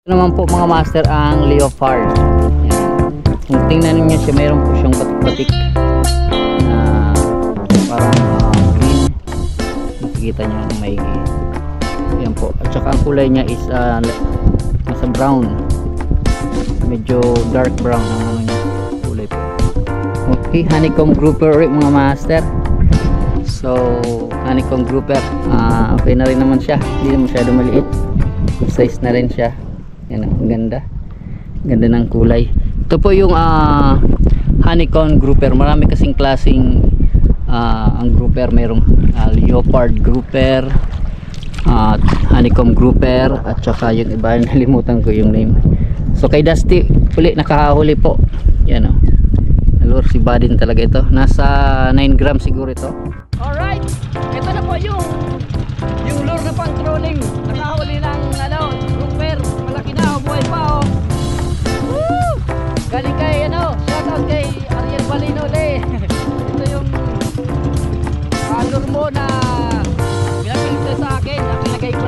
Ito naman po mga master ang leopard. Yan. Kung tingnan niyo siya, mayroon po siyang batik-batik na parang green. Makikita niyo ang maigi. Yan po. At saka ang kulay niya is nasa brown. Medyo dark brown ang kulay po. Okay, honeycomb grouper ulit mga master. So, honeycomb grouper. Okay na rin naman siya. Hindi na masyado maliit. Size na rin siya. Yan, ang ganda. Ganda ng kulay. Ito po yung honeycomb grouper. Marami kasing klaseng ang grouper. Mayroong leopard grouper, honeycomb grouper, at saka yung iba, nalimutan ko yung name. So kay Dusty uli nakahuli po. Yan o. Lure si Badin talaga ito. Nasa 9 grams siguro ito. Alright. Ito na po yung lure na pang trolling. Nakahuli ng grouper. Malaki na, buhay pa oh. Woo! Galing kay shout out kay Ariel Balino le. Ito yung lure mo na pinapilita sa akin. Nakilagay ko